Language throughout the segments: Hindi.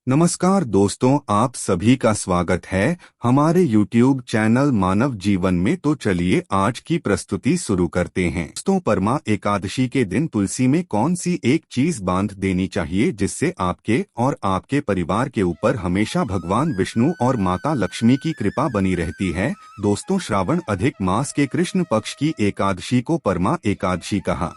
नमस्कार दोस्तों, आप सभी का स्वागत है हमारे YouTube चैनल मानव जीवन में। तो चलिए आज की प्रस्तुति शुरू करते हैं। दोस्तों, परमा एकादशी के दिन तुलसी में कौन सी एक चीज बांध देनी चाहिए जिससे आपके और आपके परिवार के ऊपर हमेशा भगवान विष्णु और माता लक्ष्मी की कृपा बनी रहती है। दोस्तों, श्रावण अधिक मास के कृष्ण पक्ष की एकादशी को परमा एकादशी कहा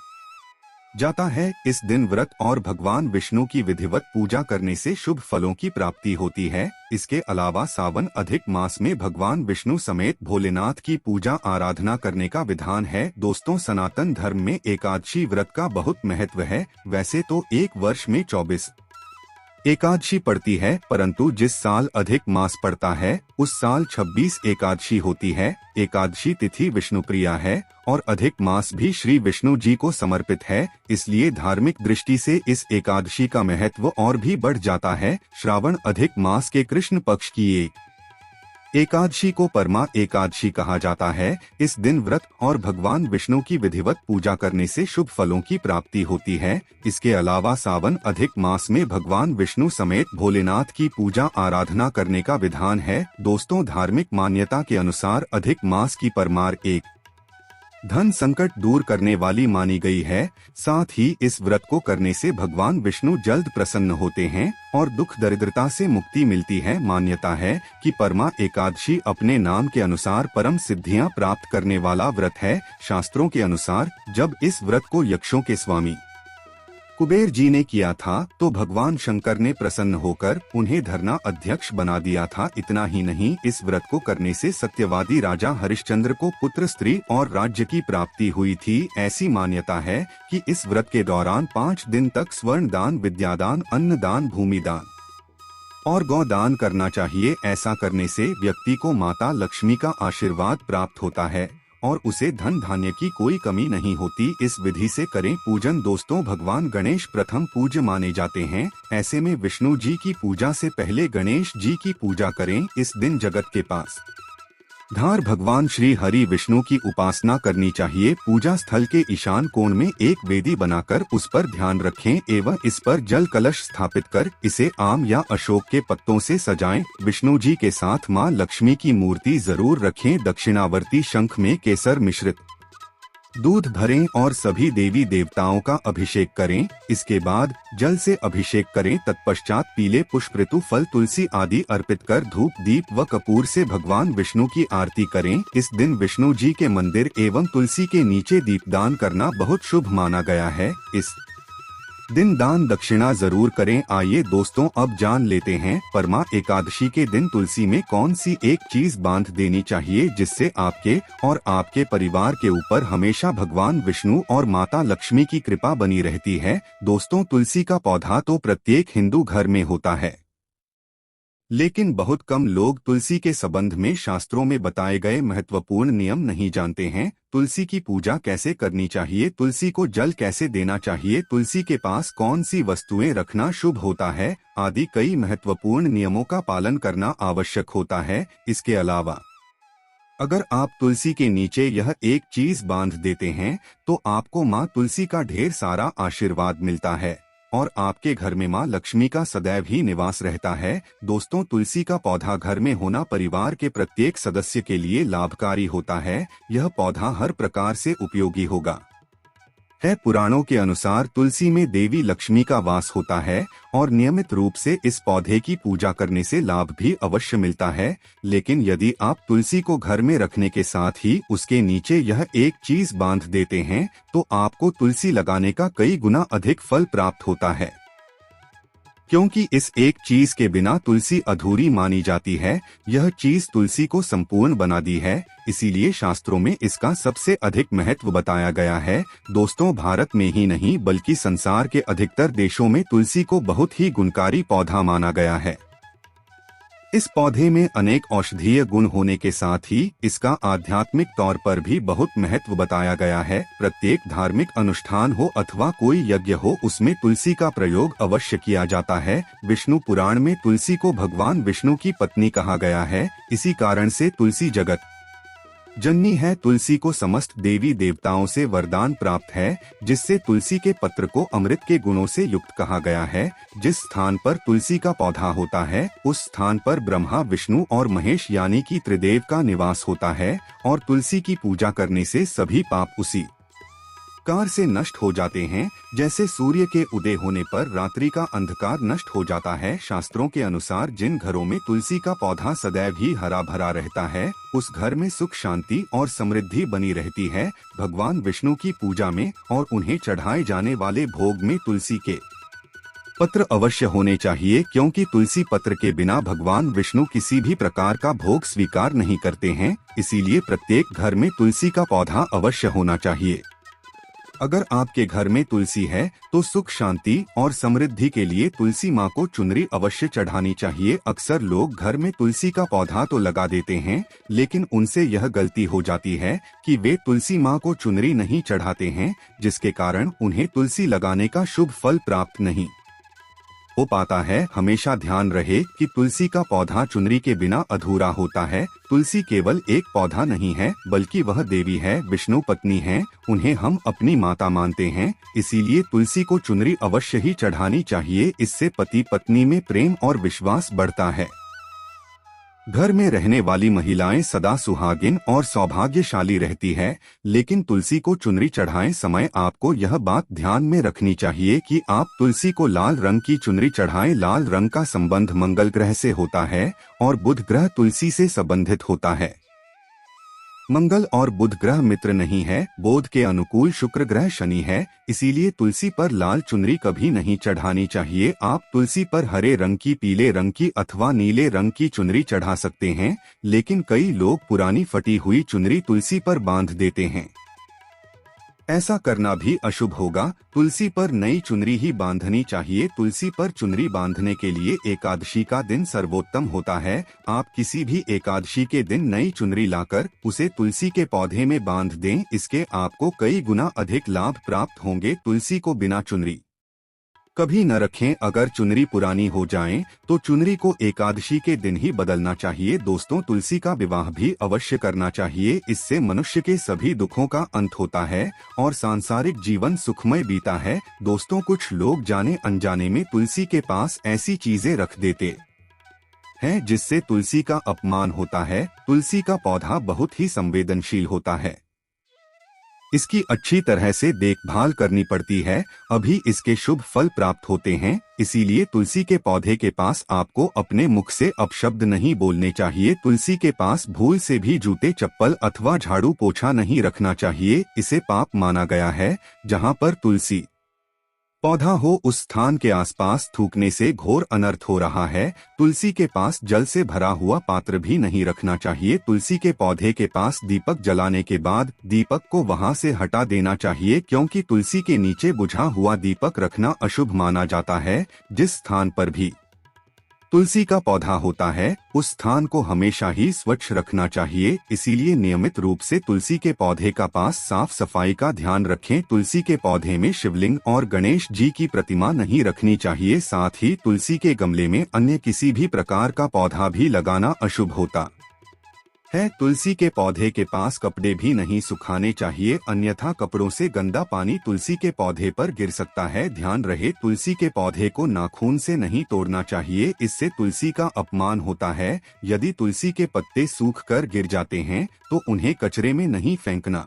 जाता है। इस दिन व्रत और भगवान विष्णु की विधिवत पूजा करने से शुभ फलों की प्राप्ति होती है। इसके अलावा सावन अधिक मास में भगवान विष्णु समेत भोलेनाथ की पूजा आराधना करने का विधान है। दोस्तों, सनातन धर्म में एकादशी व्रत का बहुत महत्व है। वैसे तो एक वर्ष में 24 एकादशी पड़ती है, परंतु जिस साल अधिक मास पड़ता है उस साल 26 एकादशी होती है। एकादशी तिथि विष्णुप्रिया है और अधिक मास भी श्री विष्णु जी को समर्पित है, इसलिए धार्मिक दृष्टि से इस एकादशी का महत्व और भी बढ़ जाता है। श्रावण अधिक मास के कृष्ण पक्ष की एकादशी को परमा एकादशी कहा जाता है। इस दिन व्रत और भगवान विष्णु की विधिवत पूजा करने से शुभ फलों की प्राप्ति होती है। इसके अलावा सावन अधिक मास में भगवान विष्णु समेत भोलेनाथ की पूजा आराधना करने का विधान है। दोस्तों, धार्मिक मान्यता के अनुसार अधिक मास की परमार एक धन संकट दूर करने वाली मानी गई है। साथ ही इस व्रत को करने से भगवान विष्णु जल्द प्रसन्न होते हैं और दुख दरिद्रता से मुक्ति मिलती है। मान्यता है कि परमा एकादशी अपने नाम के अनुसार परम सिद्धियां प्राप्त करने वाला व्रत है। शास्त्रों के अनुसार जब इस व्रत को यक्षों के स्वामी कुबेर जी ने किया था तो भगवान शंकर ने प्रसन्न होकर उन्हें धरना अध्यक्ष बना दिया था। इतना ही नहीं, इस व्रत को करने से सत्यवादी राजा हरिश्चंद्र को पुत्र, स्त्री और राज्य की प्राप्ति हुई थी। ऐसी मान्यता है कि इस व्रत के दौरान 5 दिन तक स्वर्ण दान, विद्यादान, अन्नदान, भूमिदान और गौदान करना चाहिए। ऐसा करने से व्यक्ति को माता लक्ष्मी का आशीर्वाद प्राप्त होता है और उसे धन धान्य की कोई कमी नहीं होती। इस विधि से करें पूजन। दोस्तों, भगवान गणेश प्रथम पूज्य माने जाते हैं। ऐसे में विष्णु जी की पूजा से पहले गणेश जी की पूजा करें। इस दिन जगत के पास धार भगवान श्री हरि विष्णु की उपासना करनी चाहिए। पूजा स्थल के ईशान कोण में एक वेदी बनाकर उस पर ध्यान रखें एवं इस पर जल कलश स्थापित कर इसे आम या अशोक के पत्तों से सजाएं। विष्णु जी के साथ मां लक्ष्मी की मूर्ति जरूर रखें। दक्षिणावर्ती शंख में केसर मिश्रित दूध भरें और सभी देवी देवताओं का अभिषेक करें। इसके बाद जल से अभिषेक करें। तत्पश्चात पीले पुष्प, ऋतु फल, तुलसी आदि अर्पित कर धूप, दीप व कपूर से भगवान विष्णु की आरती करें। इस दिन विष्णु जी के मंदिर एवं तुलसी के नीचे दीपदान करना बहुत शुभ माना गया है। इस दिन दान दक्षिणा जरूर करें। आइए दोस्तों, अब जान लेते हैं परमा एकादशी के दिन तुलसी में कौन सी एक चीज बांध देनी चाहिए जिससे आपके और आपके परिवार के ऊपर हमेशा भगवान विष्णु और माता लक्ष्मी की कृपा बनी रहती है। दोस्तों, तुलसी का पौधा तो प्रत्येक हिंदू घर में होता है, लेकिन बहुत कम लोग तुलसी के संबंध में शास्त्रों में बताए गए महत्वपूर्ण नियम नहीं जानते हैं। तुलसी की पूजा कैसे करनी चाहिए, तुलसी को जल कैसे देना चाहिए, तुलसी के पास कौन सी वस्तुएं रखना शुभ होता है आदि कई महत्वपूर्ण नियमों का पालन करना आवश्यक होता है। इसके अलावा अगर आप तुलसी के नीचे यह एक चीज बांध देते हैं तो आपको माँ तुलसी का ढेर सारा आशीर्वाद मिलता है और आपके घर में माँ लक्ष्मी का सदैव ही निवास रहता है। दोस्तों, तुलसी का पौधा घर में होना परिवार के प्रत्येक सदस्य के लिए लाभकारी होता है। यह पौधा हर प्रकार से उपयोगी होगा है। पुराणों के अनुसार तुलसी में देवी लक्ष्मी का वास होता है और नियमित रूप से इस पौधे की पूजा करने से लाभ भी अवश्य मिलता है। लेकिन यदि आप तुलसी को घर में रखने के साथ ही उसके नीचे यह एक चीज बांध देते हैं तो आपको तुलसी लगाने का कई गुना अधिक फल प्राप्त होता है, क्योंकि इस एक चीज के बिना तुलसी अधूरी मानी जाती है। यह चीज तुलसी को संपूर्ण बनाती है, इसीलिए शास्त्रों में इसका सबसे अधिक महत्व बताया गया है। दोस्तों, भारत में ही नहीं बल्कि संसार के अधिकतर देशों में तुलसी को बहुत ही गुणकारी पौधा माना गया है। इस पौधे में अनेक औषधीय गुण होने के साथ ही इसका आध्यात्मिक तौर पर भी बहुत महत्व बताया गया है। प्रत्येक धार्मिक अनुष्ठान हो अथवा कोई यज्ञ हो, उसमें तुलसी का प्रयोग अवश्य किया जाता है। विष्णु पुराण में तुलसी को भगवान विष्णु की पत्नी कहा गया है। इसी कारण से तुलसी जगत जननी है तुलसी को समस्त देवी देवताओं से वरदान प्राप्त है, जिससे तुलसी के पत्र को अमृत के गुणों से युक्त कहा गया है। जिस स्थान पर तुलसी का पौधा होता है उस स्थान पर ब्रह्मा, विष्णु और महेश यानी कि त्रिदेव का निवास होता है और तुलसी की पूजा करने से सभी पाप उसी कार से नष्ट हो जाते हैं। जैसे सूर्य के उदय होने पर रात्रि का अंधकार नष्ट हो जाता है। शास्त्रों के अनुसार जिन घरों में तुलसी का पौधा सदैव ही हरा भरा रहता है उस घर में सुख, शांति और समृद्धि बनी रहती है। भगवान विष्णु की पूजा में और उन्हें चढ़ाए जाने वाले भोग में तुलसी के पत्र अवश्य होने चाहिए, क्योंकि तुलसी पत्र के बिना भगवान विष्णु किसी भी प्रकार का भोग स्वीकार नहीं करते हैं। इसीलिए प्रत्येक घर में तुलसी का पौधा अवश्य होना चाहिए। अगर आपके घर में तुलसी है तो सुख, शांति और समृद्धि के लिए तुलसी माँ को चुनरी अवश्य चढ़ानी चाहिए। अक्सर लोग घर में तुलसी का पौधा तो लगा देते हैं, लेकिन उनसे यह गलती हो जाती है कि वे तुलसी माँ को चुनरी नहीं चढ़ाते हैं, जिसके कारण उन्हें तुलसी लगाने का शुभ फल प्राप्त नहीं हो पाता है। हमेशा ध्यान रहे कि तुलसी का पौधा चुनरी के बिना अधूरा होता है। तुलसी केवल एक पौधा नहीं है, बल्कि वह देवी है, विष्णु पत्नी है, उन्हें हम अपनी माता मानते हैं। इसीलिए तुलसी को चुनरी अवश्य ही चढ़ानी चाहिए। इससे पति पत्नी में प्रेम और विश्वास बढ़ता है। घर में रहने वाली महिलाएं सदा सुहागिन और सौभाग्यशाली रहती है। लेकिन तुलसी को चुनरी चढ़ाएं समय आपको यह बात ध्यान में रखनी चाहिए कि आप तुलसी को लाल रंग की चुनरी चढ़ाएं। लाल रंग का संबंध मंगल ग्रह से होता है और बुध ग्रह तुलसी से संबंधित होता है। मंगल और बुध ग्रह मित्र नहीं है। बोध के अनुकूल शुक्र ग्रह शनि है। इसीलिए तुलसी पर लाल चुनरी कभी नहीं चढ़ानी चाहिए। आप तुलसी पर हरे रंग की, पीले रंग की अथवा नीले रंग की चुनरी चढ़ा सकते हैं, लेकिन कई लोग पुरानी फटी हुई चुनरी तुलसी पर बांध देते हैं। ऐसा करना भी अशुभ होगा। तुलसी पर नई चुनरी ही बांधनी चाहिए। तुलसी पर चुनरी बांधने के लिए एकादशी का दिन सर्वोत्तम होता है। आप किसी भी एकादशी के दिन नई चुनरी लाकर उसे तुलसी के पौधे में बांध दें। इसके आपको कई गुना अधिक लाभ प्राप्त होंगे। तुलसी को बिना चुनरी कभी न रखें। अगर चुनरी पुरानी हो जाए तो चुनरी को एकादशी के दिन ही बदलना चाहिए। दोस्तों, तुलसी का विवाह भी अवश्य करना चाहिए। इससे मनुष्य के सभी दुखों का अंत होता है और सांसारिक जीवन सुखमय बीता है। दोस्तों, कुछ लोग जाने अनजाने में तुलसी के पास ऐसी चीजें रख देते हैं जिससे तुलसी का अपमान होता है। तुलसी का पौधा बहुत ही संवेदनशील होता है। इसकी अच्छी तरह से देखभाल करनी पड़ती है, अभी इसके शुभ फल प्राप्त होते हैं। इसीलिए तुलसी के पौधे के पास आपको अपने मुख से अपशब्द नहीं बोलने चाहिए। तुलसी के पास भूल से भी जूते, चप्पल अथवा झाड़ू पोछा नहीं रखना चाहिए। इसे पाप माना गया है। जहाँ पर तुलसी पौधा हो उस स्थान के आसपास थूकने से घोर अनर्थ हो रहा है। तुलसी के पास जल से भरा हुआ पात्र भी नहीं रखना चाहिए। तुलसी के पौधे के पास दीपक जलाने के बाद दीपक को वहां से हटा देना चाहिए, क्योंकि तुलसी के नीचे बुझा हुआ दीपक रखना अशुभ माना जाता है। जिस स्थान पर भी तुलसी का पौधा होता है उस स्थान को हमेशा ही स्वच्छ रखना चाहिए। इसीलिए नियमित रूप से तुलसी के पौधे का पास साफ सफाई का ध्यान रखें। तुलसी के पौधे में शिवलिंग और गणेश जी की प्रतिमा नहीं रखनी चाहिए। साथ ही तुलसी के गमले में अन्य किसी भी प्रकार का पौधा भी लगाना अशुभ होता है। तुलसी के पौधे के पास कपड़े भी नहीं सुखाने चाहिए, अन्यथा कपड़ों से गंदा पानी तुलसी के पौधे पर गिर सकता है। ध्यान रहे, तुलसी के पौधे को नाखून से नहीं तोड़ना चाहिए, इससे तुलसी का अपमान होता है। यदि तुलसी के पत्ते सूख कर गिर जाते हैं तो उन्हें कचरे में नहीं फेंकना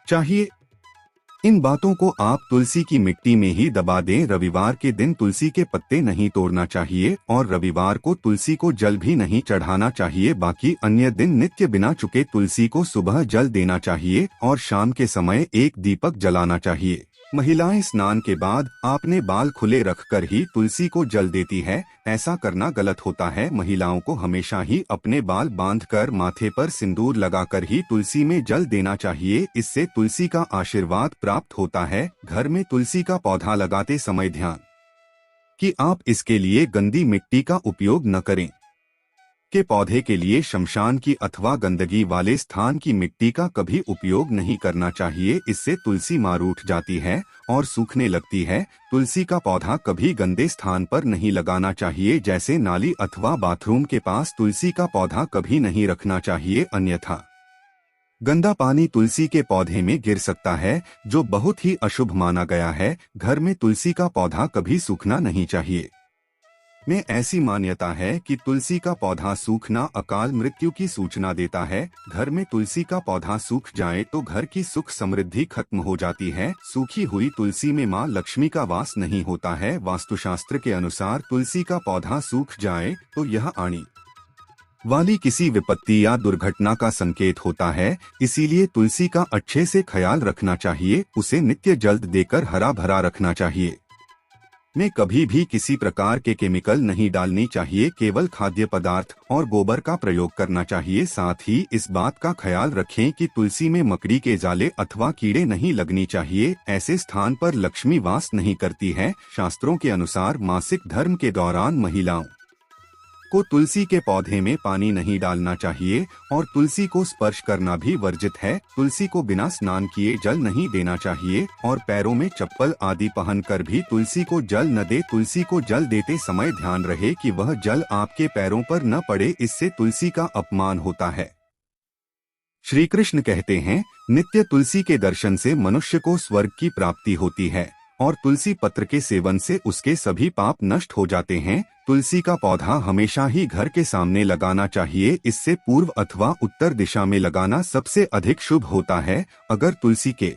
चाहिए। इन बातों को आप तुलसी की मिट्टी में ही दबा दें। रविवार के दिन तुलसी के पत्ते नहीं तोड़ना चाहिए और रविवार को तुलसी को जल भी नहीं चढ़ाना चाहिए। बाकी अन्य दिन नित्य बिना चुके तुलसी को सुबह जल देना चाहिए और शाम के समय एक दीपक जलाना चाहिए। महिलाएं स्नान के बाद अपने बाल खुले रखकर ही तुलसी को जल देती है। ऐसा करना गलत होता है। महिलाओं को हमेशा ही अपने बाल बांधकर माथे पर सिंदूर लगाकर ही तुलसी में जल देना चाहिए। इससे तुलसी का आशीर्वाद प्राप्त होता है। घर में तुलसी का पौधा लगाते समय ध्यान कि आप इसके लिए गंदी मिट्टी का उपयोग न करें। के पौधे के लिए शमशान की अथवा गंदगी वाले स्थान की मिट्टी का कभी उपयोग नहीं करना चाहिए। इससे तुलसी मां रूठ जाती है और सूखने लगती है। तुलसी का पौधा कभी गंदे स्थान पर नहीं लगाना चाहिए, जैसे नाली अथवा बाथरूम के पास तुलसी का पौधा कभी नहीं रखना चाहिए, अन्यथा गंदा पानी तुलसी के पौधे में गिर सकता है, जो बहुत ही अशुभ माना गया है। घर में तुलसी का पौधा कभी सूखना नहीं चाहिए। में ऐसी मान्यता है कि तुलसी का पौधा सूखना अकाल मृत्यु की सूचना देता है। घर में तुलसी का पौधा सूख जाए तो घर की सुख समृद्धि खत्म हो जाती है। सूखी हुई तुलसी में मां लक्ष्मी का वास नहीं होता है। वास्तुशास्त्र के अनुसार तुलसी का पौधा सूख जाए तो यह आने वाली किसी विपत्ति या दुर्घटना का संकेत होता है। इसीलिए तुलसी का अच्छे से ख्याल रखना चाहिए। उसे नित्य जल देकर हरा भरा रखना चाहिए। में कभी भी किसी प्रकार के केमिकल नहीं डालनी चाहिए। केवल खाद्य पदार्थ और गोबर का प्रयोग करना चाहिए। साथ ही इस बात का ख्याल रखें कि तुलसी में मकड़ी के जाले अथवा कीड़े नहीं लगनी चाहिए। ऐसे स्थान पर लक्ष्मी वास नहीं करती है। शास्त्रों के अनुसार मासिक धर्म के दौरान महिलाओं को तुलसी के पौधे में पानी नहीं डालना चाहिए और तुलसी को स्पर्श करना भी वर्जित है। तुलसी को बिना स्नान किए जल नहीं देना चाहिए और पैरों में चप्पल आदि पहनकर भी तुलसी को जल न दे। तुलसी को जल देते समय ध्यान रहे कि वह जल आपके पैरों पर न पड़े, इससे तुलसी का अपमान होता है। श्री कृष्ण कहते हैं, नित्य तुलसी के दर्शन से मनुष्य को स्वर्ग की प्राप्ति होती है और तुलसी पत्र के सेवन से उसके सभी पाप नष्ट हो जाते हैं। तुलसी का पौधा हमेशा ही घर के सामने लगाना चाहिए। इससे पूर्व अथवा उत्तर दिशा में लगाना सबसे अधिक शुभ होता है। अगर तुलसी के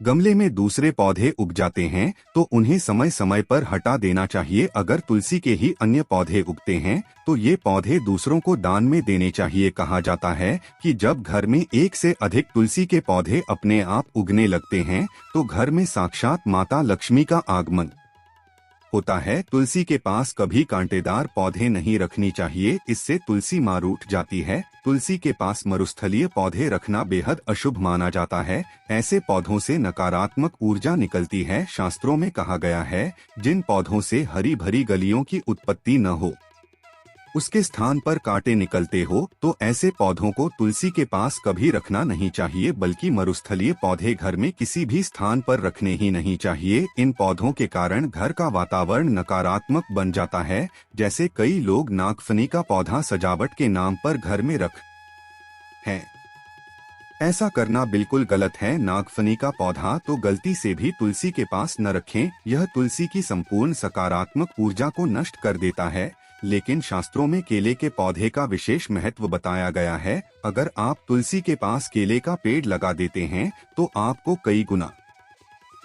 गमले में दूसरे पौधे उग जाते हैं तो उन्हें समय समय पर हटा देना चाहिए। अगर तुलसी के ही अन्य पौधे उगते हैं तो ये पौधे दूसरों को दान में देने चाहिए। कहा जाता है कि जब घर में एक से अधिक तुलसी के पौधे अपने आप उगने लगते हैं तो घर में साक्षात माता लक्ष्मी का आगमन होता है। तुलसी के पास कभी कांटेदार पौधे नहीं रखनी चाहिए, इससे तुलसी मां रूठ जाती है। तुलसी के पास मरुस्थलीय पौधे रखना बेहद अशुभ माना जाता है। ऐसे पौधों से नकारात्मक ऊर्जा निकलती है। शास्त्रों में कहा गया है, जिन पौधों से हरी भरी गलियों की उत्पत्ति न हो, उसके स्थान पर कांटे निकलते हो, तो ऐसे पौधों को तुलसी के पास कभी रखना नहीं चाहिए, बल्कि मरुस्थलीय पौधे घर में किसी भी स्थान पर रखने ही नहीं चाहिए। इन पौधों के कारण घर का वातावरण नकारात्मक बन जाता है। जैसे कई लोग नागफनी का पौधा सजावट के नाम पर घर में रख हैं। ऐसा करना बिल्कुल गलत है। नागफनी का पौधा तो गलती से भी तुलसी के पास न रखें। यह तुलसी की संपूर्ण सकारात्मक ऊर्जा को नष्ट कर देता है। लेकिन शास्त्रों में केले के पौधे का विशेष महत्व बताया गया है। अगर आप तुलसी के पास केले का पेड़ लगा देते हैं तो आपको कई गुना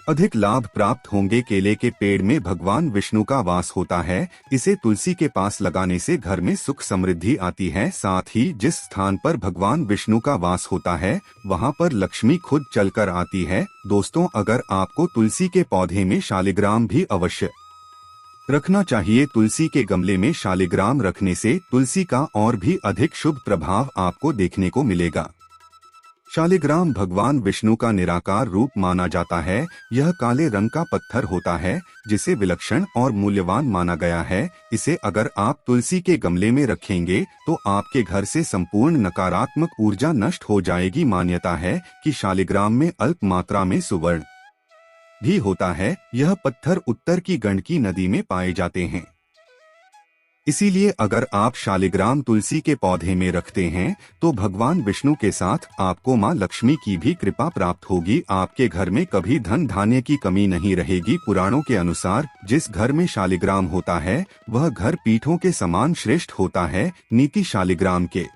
अधिक लाभ प्राप्त होंगे। केले के पेड़ में भगवान विष्णु का वास होता है। इसे तुलसी के पास लगाने से घर में सुख समृद्धि आती है। साथ ही जिस स्थान पर भगवान विष्णु का वास होता है वहां पर लक्ष्मी खुद चलकर आती है। दोस्तों, अगर आपको तुलसी के पौधे में शालिग्राम भी अवश्य रखना चाहिए। तुलसी के गमले में शालिग्राम रखने से तुलसी का और भी अधिक शुभ प्रभाव आपको देखने को मिलेगा। शालिग्राम भगवान विष्णु का निराकार रूप माना जाता है। यह काले रंग का पत्थर होता है जिसे विलक्षण और मूल्यवान माना गया है। इसे अगर आप तुलसी के गमले में रखेंगे तो आपके घर से संपूर्ण नकारात्मक ऊर्जा नष्ट हो जाएगी। मान्यता है कि शालिग्राम में अल्प मात्रा में सुवर्ण भी होता है। यह पत्थर उत्तर की गंडकी नदी में पाए जाते हैं। इसीलिए अगर आप शालिग्राम तुलसी के पौधे में रखते हैं तो भगवान विष्णु के साथ आपको मां लक्ष्मी की भी कृपा प्राप्त होगी। आपके घर में कभी धन धान्य की कमी नहीं रहेगी। पुराणों के अनुसार जिस घर में शालिग्राम होता है वह घर पीठों के समान श्रेष्ठ होता है। नीति शालिग्राम के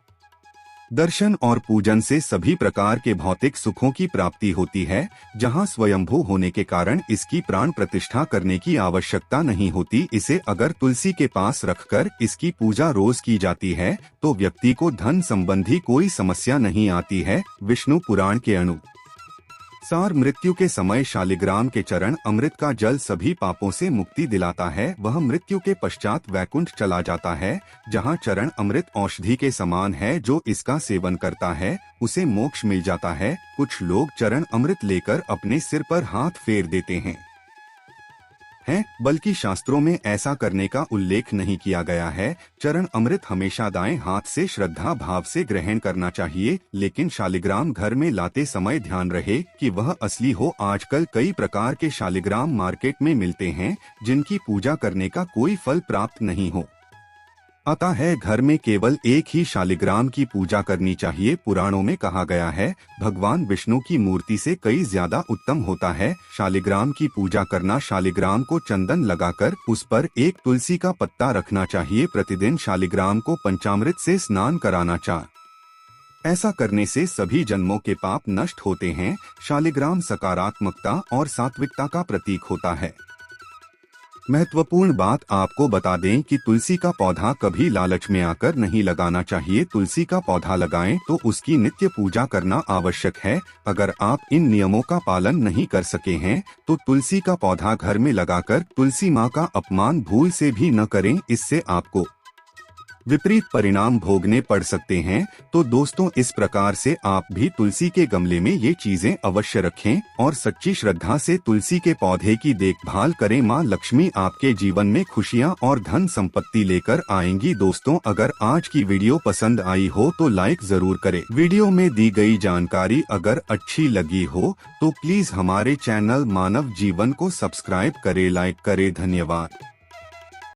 दर्शन और पूजन से सभी प्रकार के भौतिक सुखों की प्राप्ति होती है। जहां स्वयंभू होने के कारण इसकी प्राण प्रतिष्ठा करने की आवश्यकता नहीं होती। इसे अगर तुलसी के पास रखकर इसकी पूजा रोज की जाती है तो व्यक्ति को धन संबंधी कोई समस्या नहीं आती है। विष्णु पुराण के अनुसार मृत्यु के समय शालिग्राम के चरण अमृत का जल सभी पापों से मुक्ति दिलाता है। वह मृत्यु के पश्चात वैकुंठ चला जाता है, जहां चरण अमृत औषधि के समान है। जो इसका सेवन करता है उसे मोक्ष मिल जाता है। कुछ लोग चरण अमृत लेकर अपने सिर पर हाथ फेर देते हैं, बल्कि शास्त्रों में ऐसा करने का उल्लेख नहीं किया गया है। चरण अमृत हमेशा दाएं हाथ से श्रद्धा भाव से ग्रहण करना चाहिए। लेकिन शालिग्राम घर में लाते समय ध्यान रहे कि वह असली हो। आजकल कई प्रकार के शालिग्राम मार्केट में मिलते हैं जिनकी पूजा करने का कोई फल प्राप्त नहीं हो अतः है घर में केवल एक ही शालिग्राम की पूजा करनी चाहिए। पुराणों में कहा गया है भगवान विष्णु की मूर्ति से कई ज्यादा उत्तम होता है शालिग्राम की पूजा करना। शालिग्राम को चंदन लगाकर उस पर एक तुलसी का पत्ता रखना चाहिए। प्रतिदिन शालिग्राम को पंचामृत से स्नान कराना चाहिए। ऐसा करने से सभी जन्मों के पाप नष्ट होते हैं। शालिग्राम सकारात्मकता और सात्विकता का प्रतीक होता है। महत्वपूर्ण बात आपको बता दें कि तुलसी का पौधा कभी लालच में आकर नहीं लगाना चाहिए। तुलसी का पौधा लगाएं तो उसकी नित्य पूजा करना आवश्यक है। अगर आप इन नियमों का पालन नहीं कर सके हैं तो तुलसी का पौधा घर में लगाकर तुलसी माँ का अपमान भूल से भी न करें, इससे आपको विपरीत परिणाम भोगने पड़ सकते हैं। तो दोस्तों, इस प्रकार से आप भी तुलसी के गमले में ये चीजें अवश्य रखें और सच्ची श्रद्धा से तुलसी के पौधे की देखभाल करें। माँ लक्ष्मी आपके जीवन में खुशियाँ और धन संपत्ति लेकर आएंगी। दोस्तों, अगर आज की वीडियो पसंद आई हो तो लाइक जरूर करें। वीडियो में दी गई जानकारी अगर अच्छी लगी हो तो प्लीज हमारे चैनल मानव जीवन को सब्सक्राइब करें, लाइक करें। धन्यवाद।